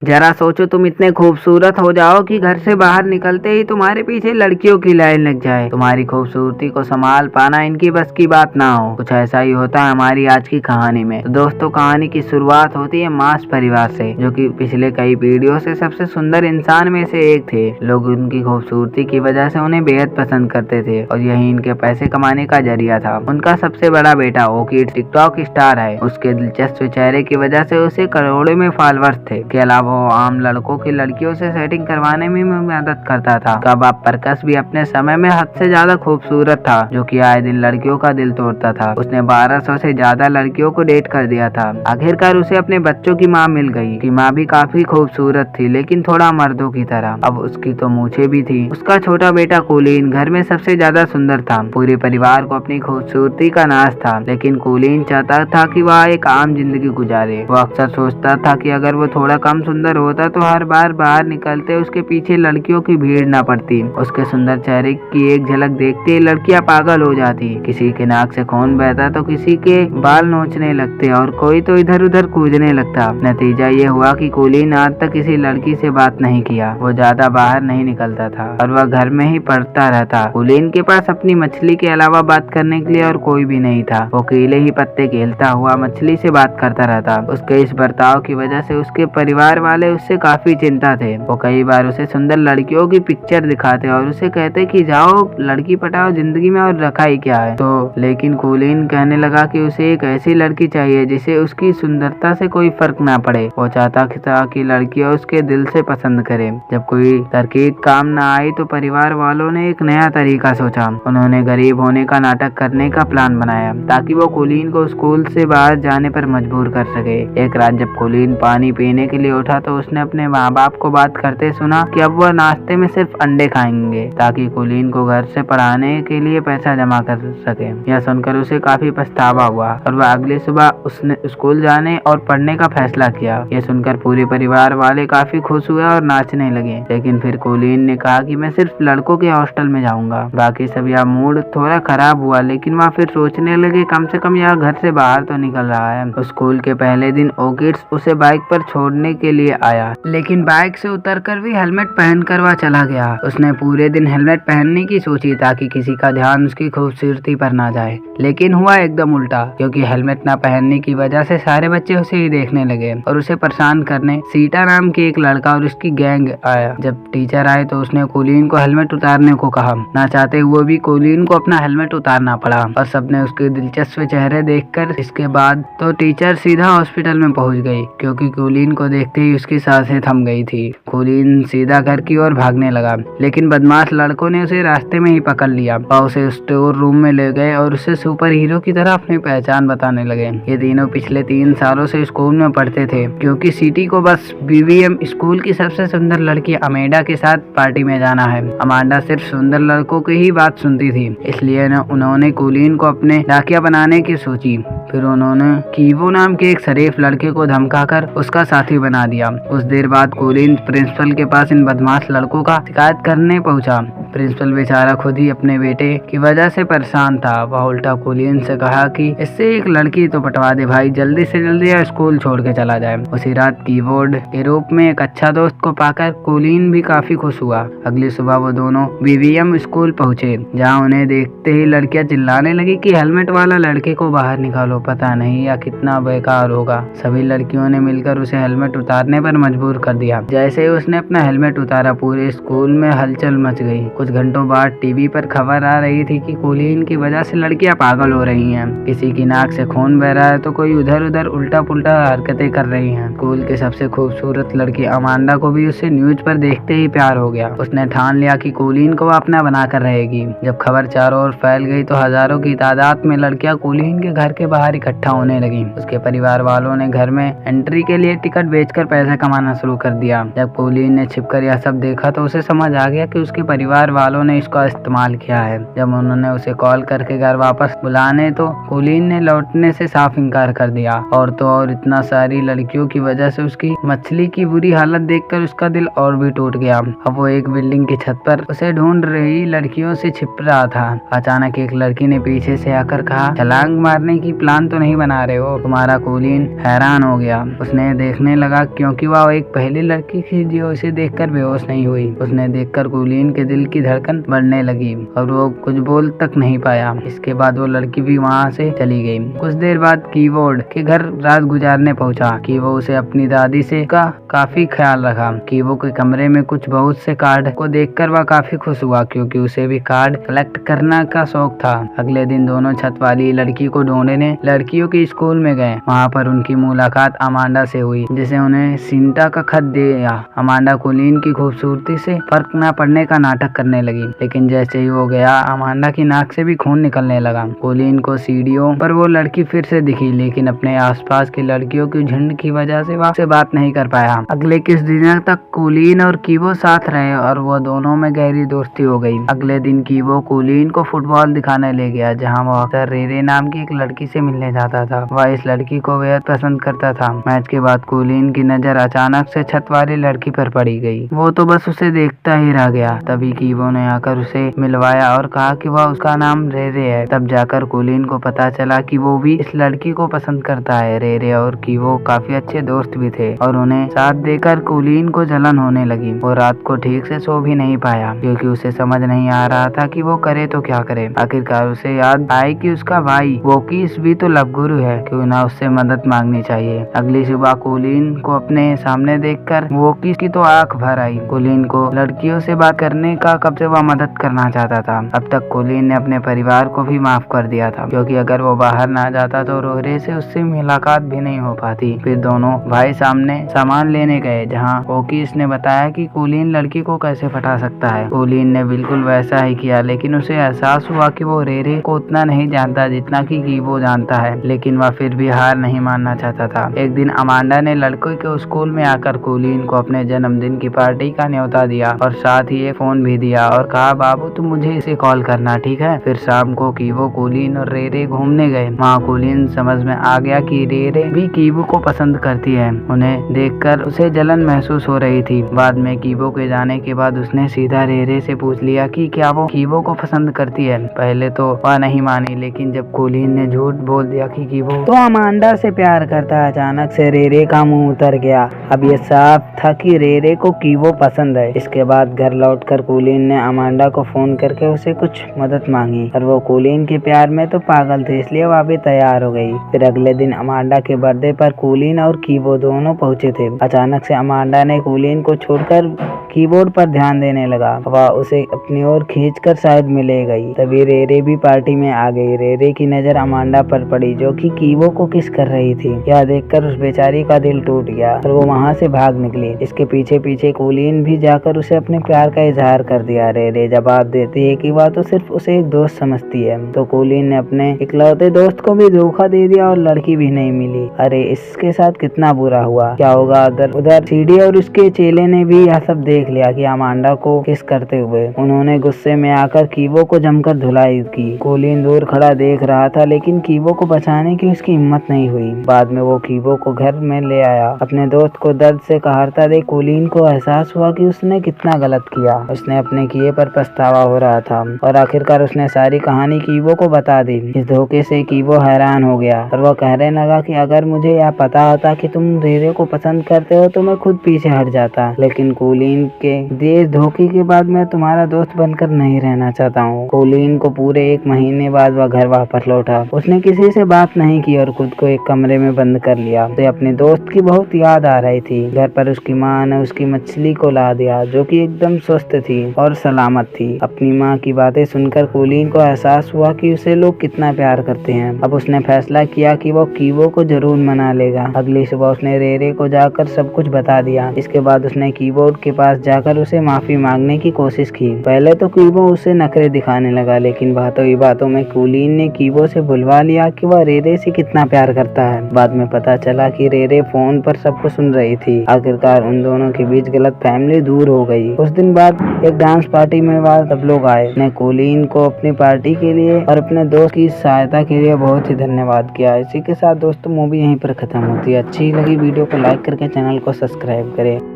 जरा सोचो तुम इतने खूबसूरत हो जाओ कि घर से बाहर निकलते ही तुम्हारे पीछे लड़कियों की लाइन लग जाए। तुम्हारी खूबसूरती को संभाल पाना इनकी बस की बात ना हो। कुछ ऐसा ही होता है हमारी आज की कहानी में। तो दोस्तों, कहानी की शुरुआत होती है मास परिवार से, जो कि पिछले कई पीढ़ियों से सबसे सुंदर इंसान में से एक थे। लोग उनकी खूबसूरती की वजह से उन्हें बेहद पसंद करते थे और यही इनके पैसे कमाने का जरिया था। उनका सबसे बड़ा बेटा ओकीड टिकटॉक स्टार है। उसके दिलचस्प चेहरे की वजह से उसे करोड़ों में फॉलोअर्स थे। के अलावा वो आम लड़कों की लड़कियों से सेटिंग करवाने में मदद करता था। कबाब परकस भी अपने समय में हद से ज्यादा खूबसूरत था, जो कि आए दिन लड़कियों का दिल तोड़ता था। उसने 1200 से ज्यादा लड़कियों को डेट कर दिया था। आखिरकार उसे अपने बच्चों की माँ मिल गई। की माँ भी काफी खूबसूरत थी, लेकिन थोड़ा मर्दों की तरह। अब उसकी तो मूछें भी थी। उसका छोटा बेटा कोलिन घर में सबसे ज्यादा सुंदर था। पूरे परिवार को अपनी खूबसूरती का नाज था, लेकिन कोलिन चाहता था कि वह एक आम जिंदगी गुजारे। वो अक्सर सोचता था कि अगर वो थोड़ा कम सुंदर होता तो हर बार बाहर निकलते उसके पीछे लड़कियों की भीड़ न पड़ती। उसके सुंदर चेहरे की एक झलक देखते ही लड़कियां पागल हो जाती। किसी के नाक से खून बहता तो किसी के बाल नोचने लगते और कोई तो इधर उधर कूदने लगता। नतीजा ये हुआ कि कोलिन आज तक किसी लड़की से बात नहीं किया। वो ज्यादा बाहर नहीं निकलता था और वह घर में ही पढ़ता रहता। कोलिन के पास अपनी मछली के अलावा बात करने के लिए और कोई भी नहीं था। वो केले ही पत्ते खेलता हुआ मछली से बात करता रहता। उसके इस बर्ताव की वजह से उसके परिवार वाले उससे काफी चिंता थे। वो कई बार उसे सुंदर लड़कियों की पिक्चर दिखाते और उसे कहते कि जाओ लड़की पटाओ जिंदगी में, और रखा ही क्या है। तो लेकिन कोलिन कहने लगा कि उसे एक ऐसी लड़की चाहिए जिसे उसकी सुंदरता से कोई फर्क ना पड़े। वो चाहता था कि लड़कियां उसके दिल से पसंद करे। जब कोई तरकीब काम न आई तो परिवार वालों ने एक नया तरीका सोचा। उन्होंने गरीब होने का नाटक करने का प्लान बनाया ताकि वो कोलिन को स्कूल से बाहर जाने पर मजबूर कर सके। एक रात जब कोलिन पानी पीने के लिए उठा तो उसने अपने माँ बाप को बात करते सुना कि अब वह नाश्ते में सिर्फ अंडे खाएंगे ताकि कोलिन को घर से पढ़ाने के लिए पैसा जमा कर सके। यह सुनकर उसे काफी पछतावा हुआ और वह अगली सुबह उसने स्कूल जाने और पढ़ने का फैसला किया। यह सुनकर पूरे परिवार वाले काफी खुश हुए और नाचने लगे। लेकिन फिर कोलिन ने कहा कि मैं सिर्फ लड़कों के हॉस्टल में जाऊंगा। बाकी सब यह मूड थोड़ा खराब हुआ, लेकिन वह फिर सोचने लगे कम से कम यह घर से बाहर तो निकल रहा है। स्कूल के पहले दिन ओकिड्स उसे बाइक पर छोड़ने के लिए आया, लेकिन बाइक से उतरकर भी हेलमेट पहनकर वह चला गया। उसने पूरे दिन हेलमेट पहनने की सोची ताकि किसी का ध्यान उसकी खूबसूरती पर ना जाए, लेकिन हुआ एकदम उल्टा, क्योंकि हेलमेट ना पहनने की वजह से सारे बच्चे उसे ही देखने लगे और उसे परेशान करने सीटा नाम के एक लड़का और उसकी गैंग आया। जब टीचर आए तो उसने कोलिन को हेलमेट उतारने को कहा। ना चाहते हुए भी कोलिन को अपना हेलमेट उतारना पड़ा और सबने उसके दिलचस्प चेहरे देखकर इसके बाद तो टीचर सीधा हॉस्पिटल में पहुंच गई, क्योंकि कोलिन को देखते ही उसकी सांसें थम गई थी। कोलिन सीधा घर की ओर भागने लगा, लेकिन बदमाश लड़कों ने उसे रास्ते में ही पकड़ लिया और उसे स्टोर रूम में ले गए और उसे सुपर हीरो की तरह अपनी पहचान बताने लगे। ये तीनों पिछले 3 सालों से स्कूल में पढ़ते थे, क्योंकि सिटी को बस बीवीएम स्कूल की सबसे सुंदर लड़की अमेंडा के साथ पार्टी में जाना है। अमांडा सिर्फ सुंदर लड़कों की ही बात सुनती थी, इसलिए उन्होंने कोलिन को अपने डाकिया बनाने की सोची। फिर उन्होंने कीवो नाम के एक शरीफ लड़के को धमकाकर उसका साथी बना दिया। कुछ देर बाद कोलिन प्रिंसिपल के पास इन बदमाश लड़कों का शिकायत करने पहुंचा। प्रिंसिपल बेचारा खुद ही अपने बेटे की वजह से परेशान था। वह उल्टा कोलिन से कहा कि इससे एक लड़की तो पटवा दे भाई, जल्दी से जल्दी यह स्कूल छोड़ के चला जाए। उसी रात कीबोर्ड के रूप में एक अच्छा दोस्त को पाकर कोलिन भी काफी खुश हुआ। अगली सुबह वो दोनों बीवीएम स्कूल पहुंचे, जहां उन्हें देखते ही लड़कियां चिल्लाने लगी कि हेलमेट वाला लड़के को बाहर निकालो, पता नहीं या कितना बेकार होगा। सभी लड़कियों ने मिलकर उसे हेलमेट उतारने पर मजबूर कर दिया। जैसे ही उसने अपना हेलमेट उतारा, पूरे स्कूल में हलचल मच गई। कुछ घंटों बाद टीवी पर खबर आ रही थी कि कोलिन की वजह से लड़कियां पागल हो रही हैं। किसी की नाक से खून बह रहा है तो कोई उधर उधर उल्टा पुल्टा हरकतें कर रही हैं। स्कूल की सबसे खूबसूरत लड़की अमांडा को भी उससे न्यूज पर देखते ही प्यार हो गया। उसने ठान लिया कि कोलिन को अपना बनाकर रहेगी। जब खबर चारों ओर फैल गई तो हजारों की तादाद में लड़कियां कोलिन के घर के बाहर इकट्ठा होने लगी। उसके परिवार वालों ने घर में एंट्री के लिए टिकट बेचकर पैसा कमाना शुरू कर दिया। जब कोलिन ने छिपकर यह सब देखा तो उसे समझ आ गया कि उसके परिवार वालों ने इसका इस्तेमाल किया है। जब उन्होंने उसे कॉल करके घर वापस बुलाने तो कोलिन ने लौटने से साफ इनकार कर दिया। और तो और इतना सारी लड़कियों की वजह से उसकी मछली की बुरी हालत देखकर उसका दिल और भी टूट गया। अब वो एक बिल्डिंग की छत पर उसे ढूंढ रही लड़कियों से छिप रहा था। अचानक एक लड़की ने पीछे से आकर कहा, छलांग मारने की प्लान तो नहीं बना रहे हो? तुम्हारा कोलिन हैरान हो गया। उसने देखने लगा क्योंकि वह एक पहली लड़की थी जो उसे देखकर बेहोश नहीं हुई। उसने देखकर कोलिन के दिल की धड़कन बढ़ने लगी और वो कुछ बोल तक नहीं पाया। इसके बाद वो लड़की भी वहाँ से चली गई। कुछ देर बाद कीवोर्ड के घर रात गुजारने पहुंचा। कीवो उसे अपनी दादी से का काफी ख्याल रखा। कीवो के कमरे में कुछ बहुत से कार्ड को देखकर वह काफी खुश हुआ क्योंकि उसे भी कार्ड कलेक्ट करने का शौक था। अगले दिन दोनों छत वाली लड़की को ढूंढने लड़कियों के स्कूल में गए। वहाँ पर उनकी मुलाकात अमांडा से हुई जिसे उन्हें सिंटा का खत दिया। अमांडा कोलिन की खूबसूरती से फर्क न पड़ने का नाटक करने लगी, लेकिन जैसे ही वो गया अमांडा की नाक से भी खून निकलने लगा। कोलिन को सीढ़ियों पर वो लड़की फिर से दिखी, लेकिन अपने आसपास की लड़कियों की झुंड की वजह से वह से बात नहीं कर पाया। अगले कुछ दिनों तक कोलिन और कीवो साथ रहे और वो दोनों में गहरी दोस्ती हो गई। अगले दिन कीवो कोलिन को फुटबॉल दिखाने ले गया जहाँ वो अक्सर रेरे नाम की एक लड़की से मिलने जाता था। वह इस लड़की को बेहद पसंद करता था। मैच के बाद कोलिन की नजर अचानक से छत वाली लड़की पर पड़ी गई। वो तो बस उसे देखता ही रह गया। तभी कीवो ने आकर उसे मिलवाया और कहा कि वह उसका नाम रेरे है। तब जाकर कोलिन को पता चला कि वो भी इस लड़की को पसंद करता है। रेरे और कीवो काफी अच्छे दोस्त भी थे और उन्हें साथ देकर कोलिन को जलन होने लगी। वो रात को ठीक से सो भी नहीं पाया क्योंकि उसे समझ नहीं आ रहा था कि वो करे तो क्या करे। आखिरकार उसे याद आई कि उसका भाई वोकिस भी तो लव गुरु है, क्यों ना उससे मदद मांगनी चाहिए। अगली सुबह कोलिन को अपने सामने देखकर वोकिस की तो आंख भर आई। कोलिन को लड़कियों से बात करने का कब से वह मदद करना चाहता था। अब तक कोलिन ने अपने परिवार को भी माफ कर दिया था क्योंकि अगर वो बाहर ना जाता तो रोहरे से उससे मुलाकात भी नहीं हो पाती। फिर दोनों भाई सामने सामान लेने गए जहाँ वोकिस ने बताया कि कोलिन लड़की को कैसे फटा सकता है। कोलिन ने बिल्कुल वैसा ही किया, लेकिन उसे एहसास हुआ कि वो रेरे को उतना नहीं जानता जितना कि वो जानता है। लेकिन वह फिर भी हार नहीं मानना चाहता था। एक दिन अमांडा ने लड़कों के स्कूल में आकर कोलिन को अपने जन्मदिन की पार्टी का न्योता दिया और साथ ही एक फोन भी दिया और कहा, बाबू तुम मुझे इसे कॉल करना, ठीक है। फिर शाम को कीवो कोलिन और रेरे घूमने गए। वहाँ कोलिन समझ में आ गया कि रेरे भी कीवो को पसंद करती है। उन्हें देखकर उसे जलन महसूस हो रही थी। बाद में कीवो के जाने के बाद उसने सीधा रेरे से पूछ लिया कि क्या वो कीवो को पसंद करती है। पहले तो वह नहीं मानी, लेकिन जब कोलिन ने झूठ बोल दिया कि कीवो तो अमांडा से प्यार करता है, अचानक से रेरे का मुंह उतर गया। अब ये साफ था कि रेरे को कीवो पसंद है। इसके बाद घर लौटकर कोलिन ने अमांडा को फोन करके उसे कुछ मदद मांगी और वो कोलिन के प्यार में तो पागल थे, इसलिए वह भी तैयार हो गई। फिर अगले दिन अमांडा के बर्थडे पर कोलिन और कीवो दोनों पहुंचे थे। अचानक से अमांडा ने कोलिन को छोड़कर कीबोर्ड पर ध्यान देने लगा। वह उसे अपनी ओर खींचकर साइड में ले गई। तभी रेरे भी पार्टी में आ गई। रेरे की नजर अमांडा पर पड़ी जो कि कीवो को किस कर रही थी। यह देखकर उस बेचारी का दिल टूट गया और वो वहाँ से भाग निकली। इसके पीछे पीछे कोलिन भी जाकर उसे अपने प्यार का इजहार कर दिया। रेरे जवाब देती है कि वह तो सिर्फ उसे एक दोस्त समझती है। तो कोलिन ने अपने इकलौते दोस्त को भी धोखा दे दिया और लड़की भी नहीं मिली। अरे इसके साथ कितना बुरा हुआ। क्या होगा उधर सीडी और उसके चेले ने भी यह सब देख लिया कि अमांडा को किस करते हुए। उन्होंने गुस्से में आकर कीवो को जमकर धुलाई की। कोलिन दूर खड़ा देख रहा था, लेकिन कीवो को बचाने की उसकी हिम्मत नहीं हुई। बाद में वो कीवो को घर में ले आया। अपने दोस्त को दर्द से कहरता देख कोलिन को एहसास हुआ कि उसने कितना गलत किया। उसने अपने किए पर पछतावा हो रहा था और आखिरकार उसने सारी कहानी कीवो को बता दी। इस धोखे से कीवो हैरान हो गया और वो कहने लगा कि अगर मुझे यह पता होता कि तुम रेरे को पसंद करते हो तो मैं खुद पीछे हट जाता, लेकिन कोलिन के दिए धोखे के बाद मैं तुम्हारा दोस्त बनकर नहीं रहना चाहता हूँ। कोलिन को पूरे 1 महीने बाद वह घर वापस लौटा। उसने किसी से बात नहीं की और खुद को एक कमरे में बंद कर लिया। उसे अपने दोस्त की बहुत याद आ रही थी। घर पर उसकी माँ ने उसकी मछली को ला दिया जो कि एकदम स्वस्थ थी और सलामत थी। अपनी माँ की बातें सुनकर कोलिन को एहसास हुआ कि उसे लोग कितना प्यार करते हैं। अब उसने फैसला किया कि वो कीवो को जरूर मना लेगा। अगली सुबह उसने रेरे को जाकर सब कुछ बता दिया। इसके बाद उसने कीबोर्ड के पास पास जाकर उसे माफी मांगने की कोशिश की। पहले तो कीबो उसे नखरे दिखाने लगा, लेकिन बातों ही बातों में कुलीन ने कीबो से भुलवा लिया कि वह रेरे से कितना प्यार करता है। बाद में पता चला कि रेरे फोन पर सब कुछ सुन रही थी। आखिरकार उन दोनों के बीच गलतफहमी दूर हो गई। कुछ दिन बाद एक डांस पार्टी में सब लोग आए। ने कुलीन को अपनी पार्टी के लिए और अपने दोस्त की सहायता के लिए बहुत ही धन्यवाद किया। इसी के साथ दोस्तों मूवी यहीं पर खत्म होती है। अच्छी लगी वीडियो को लाइक करके चैनल को सब्सक्राइब करें।